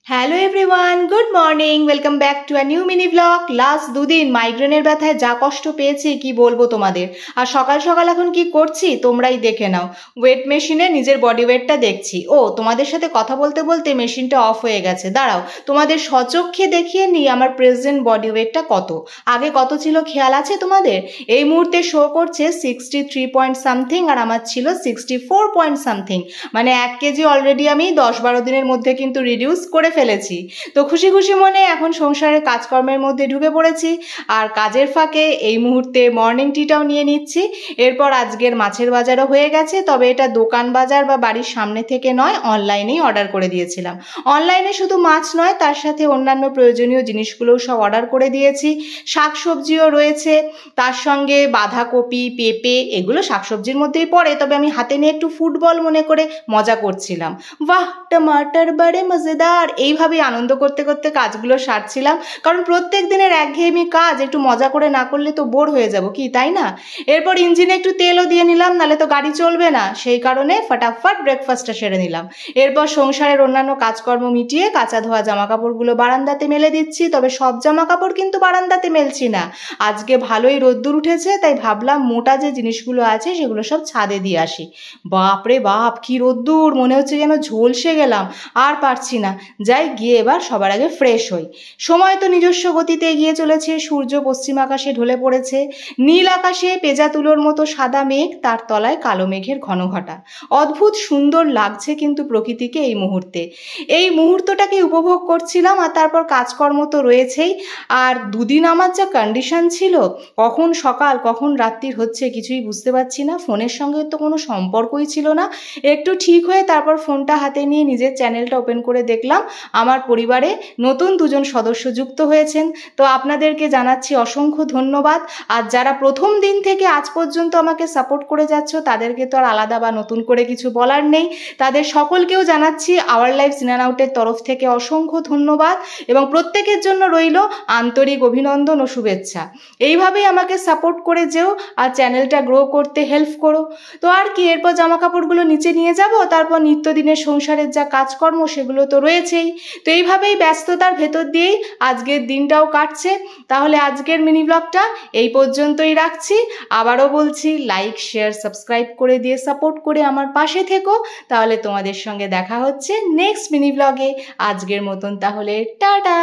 Hello everyone, good morning. Welcome back to a new mini blog. Last দুদিন মাইগ্রেনের ব্যথায় যা কষ্ট পেয়েছি কি বলবো তোমাদের। আর সকাল সকাল এখন কি করছি তোমরাই দেখে নাও। ওয়েট মেশিনে নিজের বডি ওয়েটটা দেখছি। ও তোমাদের সাথে কথা বলতে বলতে মেশিনটা অফ হয়ে গেছে, দাঁড়াও তোমাদের সচক্ষে দেখিয়ে নিই আমার প্রেজেন্ট বডি ওয়েটটা কত। আগে কত ছিল খেয়াল আছে তোমাদের? এই মুহূর্তে শো করছে 63 পয়েন্ট সামথিং, আর আমার ছিল 64 পয়েন্ট সামথিং। মানে 1 কেজি অলরেডি আমি 10-12 দিনের মধ্যে কিন্তু রিডিউস করে ফেলেছি। তো খুশি খুশি মনে এখন সংসারের কাজকর্মের মধ্যে ঢুকে পড়েছি। আর কাজের ফাঁকে এই মুহূর্তে মর্নিং টিটাও নিয়ে নিচ্ছি। এরপর আজকের মাছের বাজারও হয়ে গেছে, তবে এটা দোকান বাজার বা বাড়ির সামনে থেকে নয়, অনলাইনেই অর্ডার করে দিয়েছিলাম। অনলাইনে শুধু মাছ নয়, তার সাথে অন্যান্য প্রয়োজনীয় জিনিসগুলোও সব অর্ডার করে দিয়েছি। শাকসবজিও রয়েছে, তার সঙ্গে বাঁধাকপি, পেঁপে, এগুলো শাকসবজির মধ্যেই পড়ে, তবে আমি হাতে নিয়ে একটু ফুটবল মনে করে মজা করছিলাম। বাহ, টমাটার বাড়ে মজেদার, এইভাবেই আনন্দ করতে করতে কাজগুলো সারছিলাম। কারণ প্রত্যেক দিনের একঘেয়েমি কাজ একটু মজা করে না করলে তো বোর হয়ে যাব, কি তাই না? এরপর ইঞ্জিনে একটু তেলও দিয়ে নিলাম, নাহলে তো গাড়ি চলবে না। সেই কারণে ফটাফট ব্রেকফাস্টটা সেরে নিলাম। এরপর সংসারের অন্যান্য কাজকর্ম মিটিয়ে কাঁচা ধোয়া জামা কাপড়গুলো বারান্দাতে মেলে দিচ্ছি। তবে সব জামা কাপড় কিন্তু বারান্দাতে মেলছি না। আজকে ভালোই রোদ্দুর উঠেছে, তাই ভাবলাম মোটা যে জিনিসগুলো আছে সেগুলো সব ছাদে দিয়ে আসি। বাপরে বাপ, কি রোদ্দুর, মনে হচ্ছে যেন ঝলসে গেলাম, আর পারছি না। যাই গিয়ে এবার সবার আগে ফ্রেশ হই। সময় তো নিজস্ব গতিতে এগিয়ে চলেছে। সূর্য পশ্চিম আকাশে ঢলে পড়েছে। নীল আকাশে পেঁজা তুলোর মতো সাদা মেঘ, তার তলায় কালো মেঘের ঘনঘটা। অদ্ভুত সুন্দর লাগছে কিন্তু প্রকৃতিকে এই মুহূর্তে। এই মুহূর্তটাকে উপভোগ করছিলাম। আর তারপর কাজকর্ম তো রয়েছেই। আর দুদিন আমার যা কন্ডিশন ছিল, কখন সকাল কখন রাত্রির হচ্ছে কিছুই বুঝতে পারছি না। ফোনের সঙ্গে তো কোনো সম্পর্কই ছিল না। একটু ঠিক হয়ে তারপর ফোনটা হাতে নিয়ে নিজের চ্যানেলটা ওপেন করে দেখলাম আমার পরিবারে নতুন 2জন সদস্য যুক্ত হয়েছেন। তো আপনাদেরকে জানাচ্ছি অসংখ্য ধন্যবাদ। আর যারা প্রথম দিন থেকে আজ পর্যন্ত আমাকে সাপোর্ট করে যাচ্ছ, তাদেরকে তো আর আলাদা বা নতুন করে কিছু বলার নেই। তাদের সকলকেও জানাচ্ছি আওয়ার লাইফ ইন অ্যান্ড আউটের তরফ থেকে অসংখ্য ধন্যবাদ, এবং প্রত্যেকের জন্য রইল আন্তরিক অভিনন্দন ও শুভেচ্ছা। এইভাবেই আমাকে সাপোর্ট করে যেও আর চ্যানেলটা গ্রো করতে হেল্প করো। তো আর কি, এরপর জামা কাপড়গুলো নিচে নিয়ে যাব, তারপর নিত্যদিনের সংসারের যা কাজকর্ম সেগুলো তো রয়েছেই। তো এইভাবেই ব্যস্ততার ভেতর দিয়েই আজকের দিনটাও কাটছে। তাহলে আজকের মিনি ব্লগটা এই পর্যন্তই রাখছি। আবারও বলছি, লাইক, শেয়ার, সাবস্ক্রাইব করে দিয়ে সাপোর্ট করে আমার পাশে থেকো। তাহলে তোমাদের সঙ্গে দেখা হচ্ছে নেক্সট মিনি ব্লগে। আজকের মতন তাহলে টাটা।